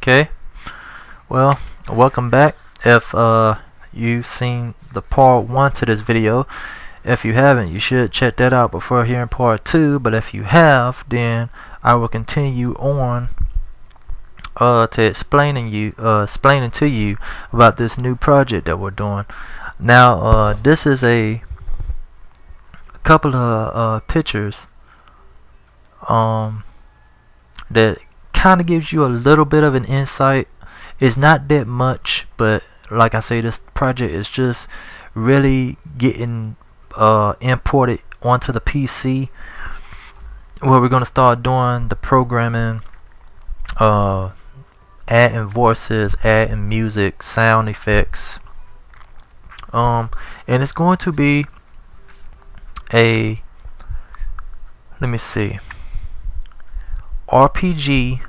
Okay, well, welcome back. If you've seen the part 1 to this video, if you haven't, you should check that out before hearing part 2. But if you have, then I will continue on to explaining to you about this new project that we're doing. Now, this is a couple of pictures that kind of gives you a little bit of an insight. It's not that much, but like I say, this project is just really getting imported onto the PC, where we're going to start doing the programming, adding voices, adding music, sound effects, and it's going to be a, let me see, RPG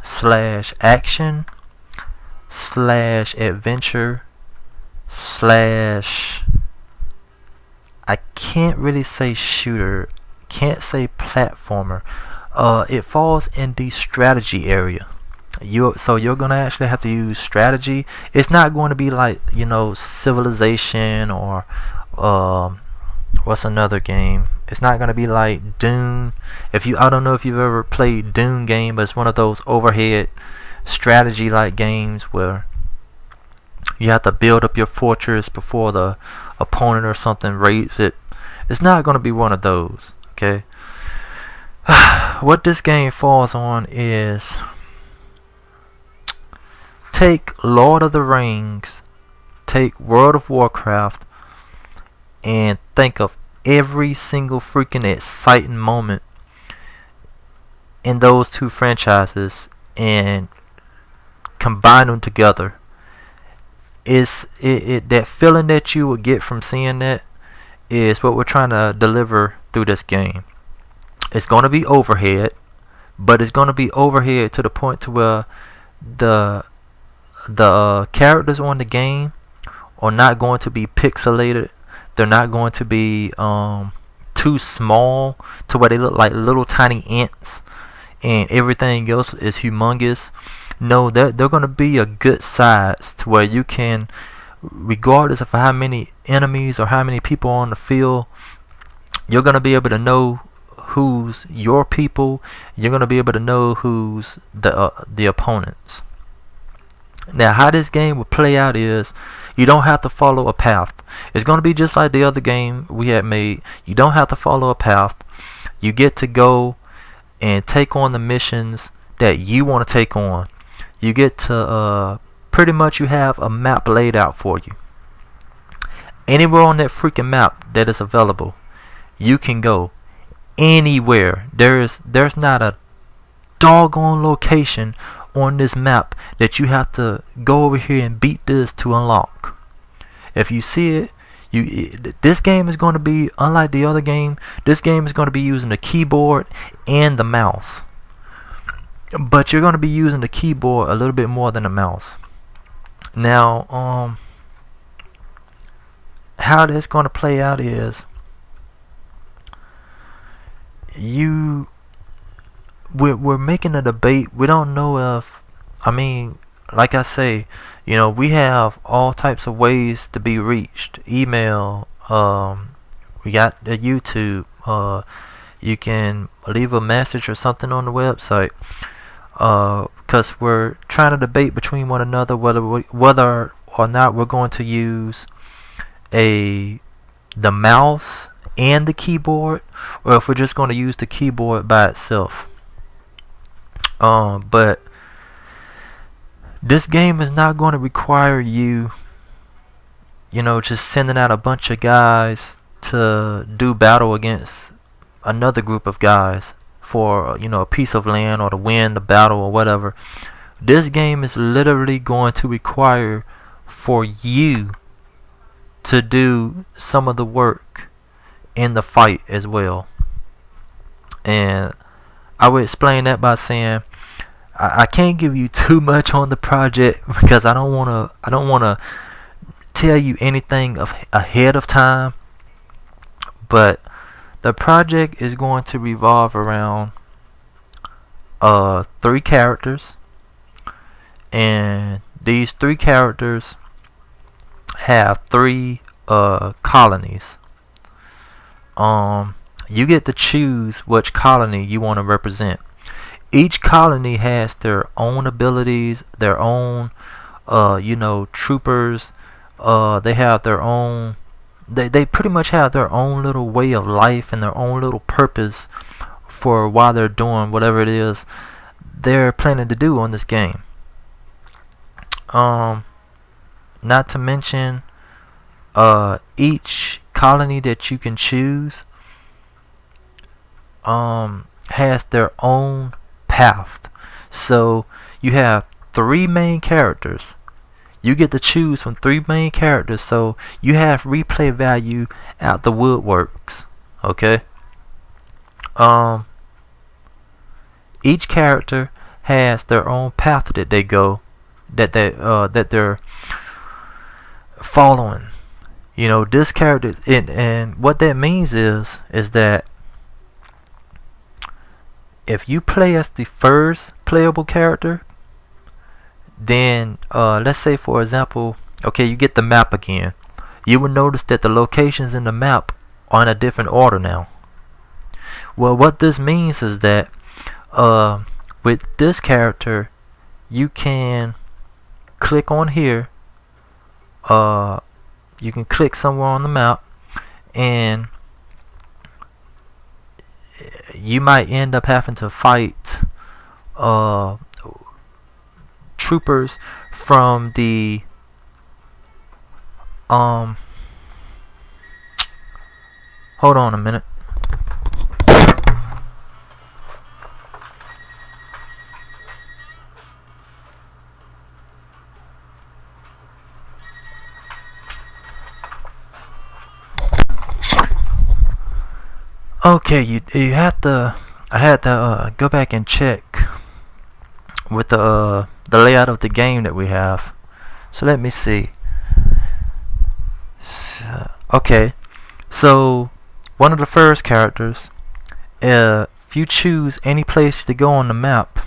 / action / adventure / I can't really say shooter, can't say platformer. It falls in the strategy area. So you're gonna actually have to use strategy. It's not going to be like, Civilization or what's another game? It's not gonna be like Dune. I don't know if you've ever played Dune game, but it's one of those overhead strategy like games where you have to build up your fortress before the opponent or something raids it. It's not gonna be one of those, okay? What this game falls on is, take Lord of the Rings, take World of Warcraft, and think of every single freaking exciting moment in those two franchises and combine them together. That feeling that you will get from seeing that is what we're trying to deliver through this game. It's going to be overhead, but it's going to be overhead to the point to where the characters on the game are not going to be pixelated. They're not going to be too small to where they look like little tiny ants and everything else is humongous. No, they're going to be a good size to where you can, regardless of how many enemies or how many people are on the field, you're going to be able to know who's your people. You're going to be able to know who's the opponents. Now, how this game will play out is, you don't have to follow a path. It's going to be just like the other game we had made. You don't have to follow a path. You get to go and take on the missions that you want to take on. You get to, pretty much you have a map laid out for you. Anywhere on that freaking map that is available, you can go anywhere. There's not a doggone location on this map that you have to go over here and beat this to unlock. If you see it, this game is going to be unlike the other game. This game is going to be using the keyboard and the mouse, but you're going to be using the keyboard a little bit more than the mouse. Now, how that's going to play out is, we're making a debate. We don't know if, like I say, we have all types of ways to be reached. Email, we got the YouTube, you can leave a message or something on the website, because we're trying to debate between one another whether or not we're going to use the mouse and the keyboard, or if we're just going to use the keyboard by itself. But this game is not going to require you, just sending out a bunch of guys to do battle against another group of guys for, a piece of land or to win the battle or whatever. This game is literally going to require for you to do some of the work in the fight as well. And I would explain that by saying, I can't give you too much on the project because I don't want to tell you anything ahead of time. But the project is going to revolve around 3 characters. and these 3 characters have 3 colonies. You get to choose which colony you want to represent. Each colony has their own abilities, their own troopers. They have their own, they pretty much have their own little way of life and their own little purpose for why they're doing whatever it is they're planning to do on this game. Not to mention, each colony that you can choose has their own path. So you have 3 main characters. You get to choose from 3 main characters, so you have replay value out the woodworks. Okay. Each character has their own path that they go, that they're following. This character, and what that means is that if you play as the first playable character, then let's say for example, okay, you get the map again. You will notice that the locations in the map are in a different order now. Well, what this means is that with this character, you can click on here. You can click somewhere on the map, and you might end up having to fight troopers from the hold on a minute. Okay, you have to. I had to go back and check with the layout of the game that we have. So let me see. Okay, so one of the first characters, if you choose any place to go on the map,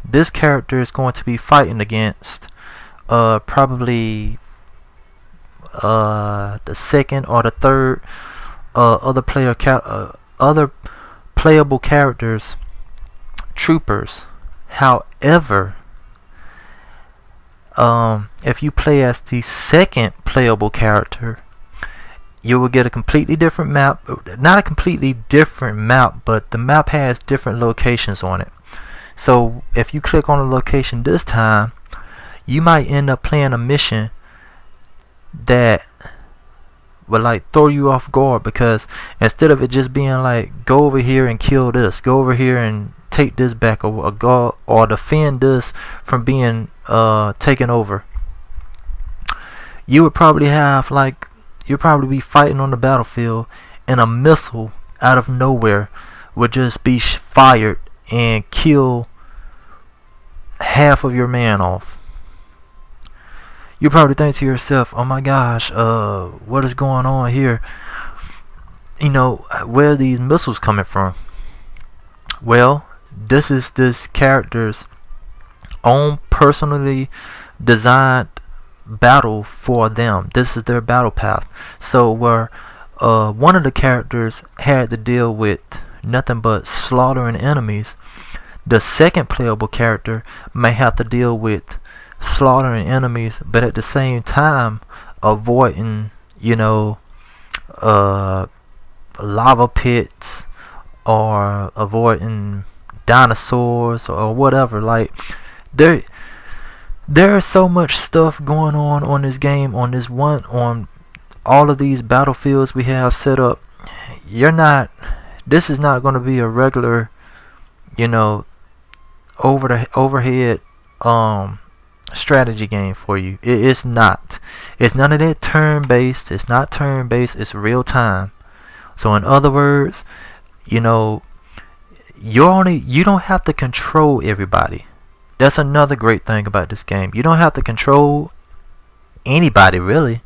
this character is going to be fighting against probably the second or the third other playable characters, troopers. However, if you play as the second playable character, you will get a completely different map. Not a completely different map, but the map has different locations on it. So if you click on a location this time, you might end up playing a mission that would like throw you off guard, because instead of it just being like, go over here and kill this, go over here and take this back, or go or defend this from being taken over, you would probably have like, you'd probably be fighting on the battlefield, and a missile out of nowhere would just be fired and kill half of your man off. You probably think to yourself, oh my gosh, what is going on here? Where are these missiles coming from? Well, this is this character's own personally designed battle for them. This is their battle path. So where one of the characters had to deal with nothing but slaughtering enemies, the second playable character may have to deal with slaughtering enemies, but at the same time avoiding lava pits, or avoiding dinosaurs, or whatever. Like, there is so much stuff going on this game, on all of these battlefields we have set up. This is not going to be a regular overhead strategy game for you. It's not. It's none of that turn-based. It's not turn-based. It's real time. So in other words, you don't have to control everybody. That's another great thing about this game. You don't have to control anybody, really.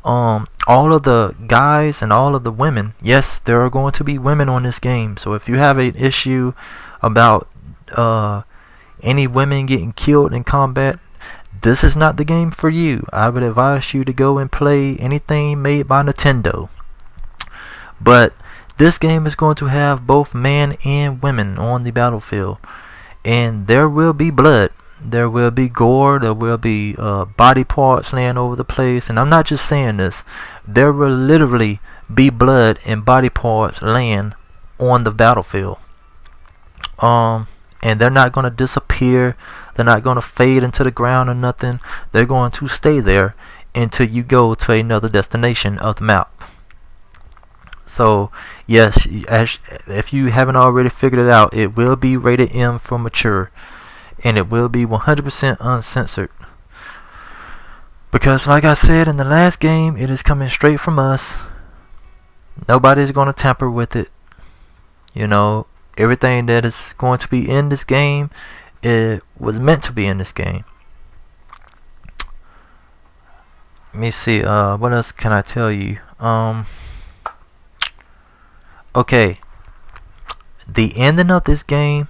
All of the guys and all of the women. Yes, there are going to be women on this game. So if you have an issue about any women getting killed in combat, this is not the game for you. I would advise you to go and play anything made by Nintendo. But this game is going to have both men and women on the battlefield, and there will be blood, there will be gore, there will be body parts laying over the place. And I'm not just saying this, there will literally be blood and body parts laying on the battlefield. And they're not going to disappear, they're not going to fade into the ground or nothing. They're going to stay there until you go to another destination of the map. So yes, if you haven't already figured it out, it will be rated M for mature, and it will be 100% uncensored, because like I said in the last game, it is coming straight from us. Nobody's going to tamper with it. You know, everything that is going to be in this game, it was meant to be in this game. Let me see, what else can I tell you? Okay, the ending of this game,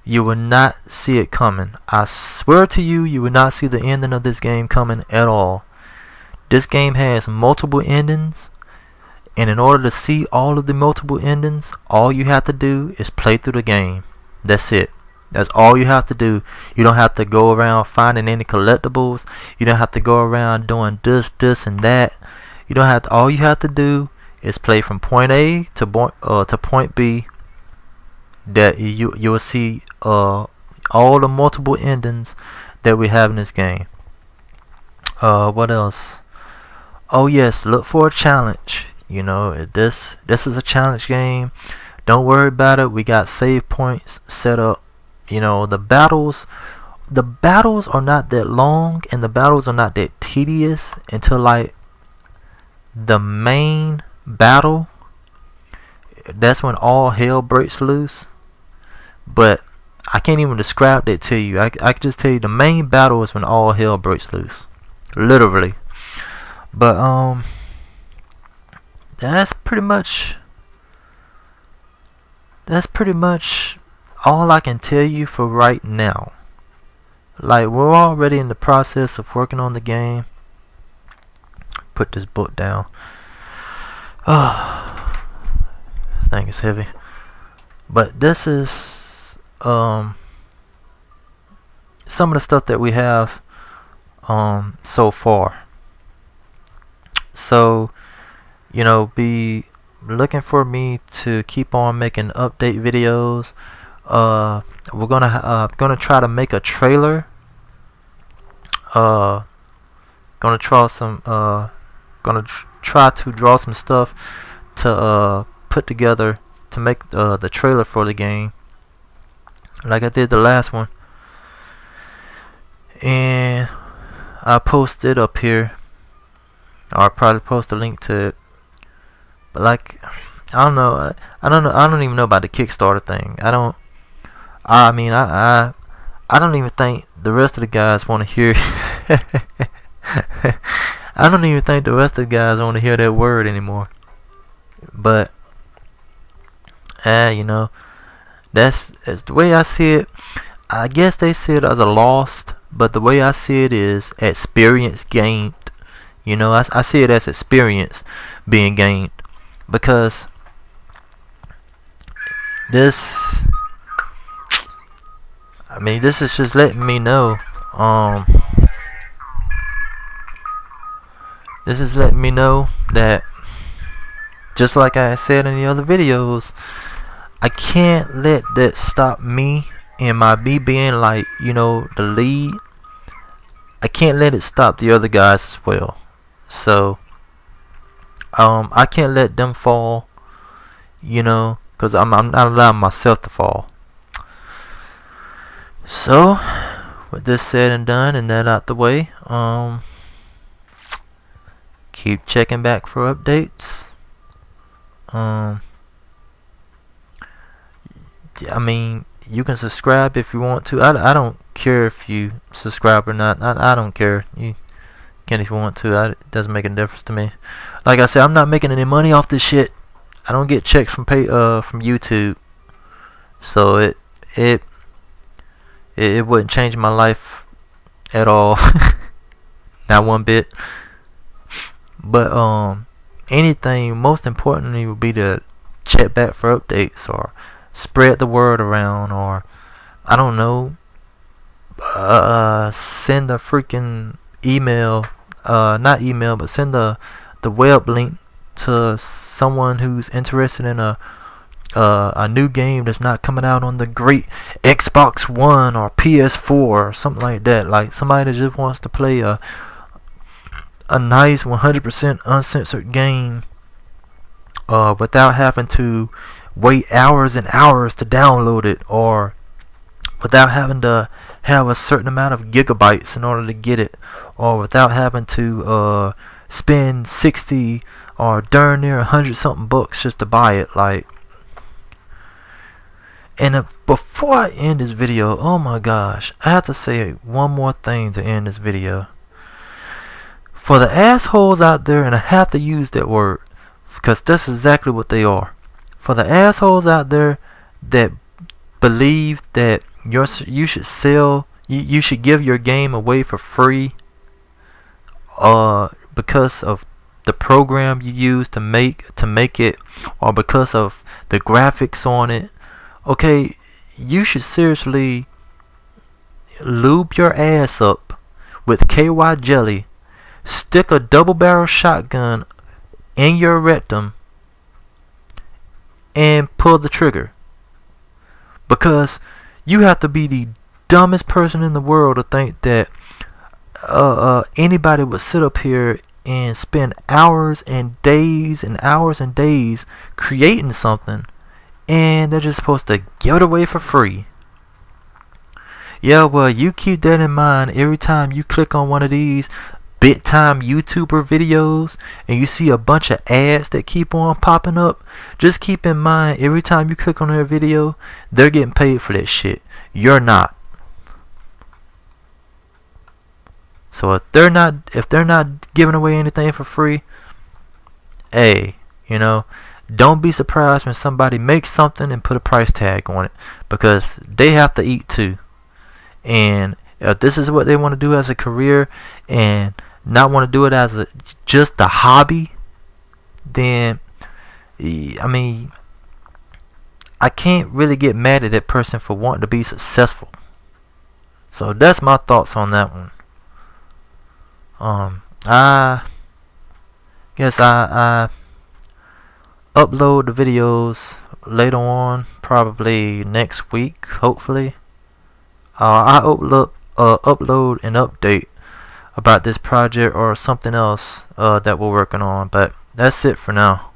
you will not see it coming. I swear to you, you will not see the ending of this game coming at all. This game has multiple endings, and in order to see all of the multiple endings, all you have to do is play through the game. That's it. That's all you have to do. You don't have to go around finding any collectibles. You don't have to go around doing this, and that. You don't have to. All you have to do is play from point A to point B. That you will see all the multiple endings that we have in this game. What else? Oh yes, look for a challenge. You know, this is a challenge game. Don't worry about it. We got save points set up. You know, the battles are not that long, and the battles are not that tedious until like the main battle. That's when all hell breaks loose. But I can't even describe that to you. I can just tell you the main battle is when all hell breaks loose, literally. But that's pretty much all I can tell you for right now. Like, we're already in the process of working on the game. Put this book down. Oh, this thing is heavy. But this is some of the stuff that we have so far. So, you know, be looking for me to keep on making update videos. We're gonna try to make a trailer. Gonna try to draw some stuff to put together to make the trailer for the game, like I did the last one, and I post it up here, or I'll probably post a link to it. But like, I don't know. I don't even know about the Kickstarter thing. I don't even think the rest of the guys want to hear. I don't even think the rest of the guys want to hear that word anymore. But you know, that's the way I see it. I guess they see it as a lost, but the way I see it is experience gained. You know, I see it as experience being gained, because this is just letting me know. This is letting me know that, just like I said in the other videos, I can't let that stop me and me being like, you know, the lead. I can't let it stop the other guys as well. So I can't let them fall, you know, because I'm not allowing myself to fall. So with this said and done, and that out the way, keep checking back for updates. I mean, you can subscribe if you want to. I don't care if you subscribe or not. I don't care. You can if you want to. It doesn't make a difference to me. Like I said, I'm not making any money off this shit. I don't get checks from YouTube, so it wouldn't change my life at all. Not one bit. But anything most importantly would be to check back for updates, or spread the word around, or I don't know, send a freaking email, not email, but send the web link to someone who's interested in a new game that's not coming out on the great Xbox One or PS4 or something like that. Like somebody that just wants to play a nice 100% uncensored game without having to wait hours and hours to download it, or without having to have a certain amount of gigabytes in order to get it, or without having to spend 60 or darn near 100 something bucks just to buy it. Like, and before I end this video, oh my gosh, I have to say one more thing to end this video. For the assholes out there, and I have to use that word because that's exactly what they are. For the assholes out there that believe that you should sell, you should give your game away for free, because of the program you use to make it, or because of the graphics on it. Okay, you should seriously lube your ass up with KY jelly, stick a double barrel shotgun in your rectum, and pull the trigger. Because you have to be the dumbest person in the world to think that anybody would sit up here and spend hours and days and hours and days creating something, and they're just supposed to give it away for free. Yeah, well, you keep that in mind every time you click on one of these big time YouTuber videos and you see a bunch of ads that keep on popping up. Just keep in mind, every time you click on their video, they're getting paid for that shit. You're not. So if they're not giving away anything for free, hey, you know, don't be surprised when somebody makes something and put a price tag on it, because they have to eat too. And if this is what they want to do as a career and not want to do it as just a hobby, then I mean, I can't really get mad at that person for wanting to be successful. So that's my thoughts on that one. I guess I upload the videos later on, probably next week, hopefully. I upload an update about this project or something else that we're working on, but that's it for now.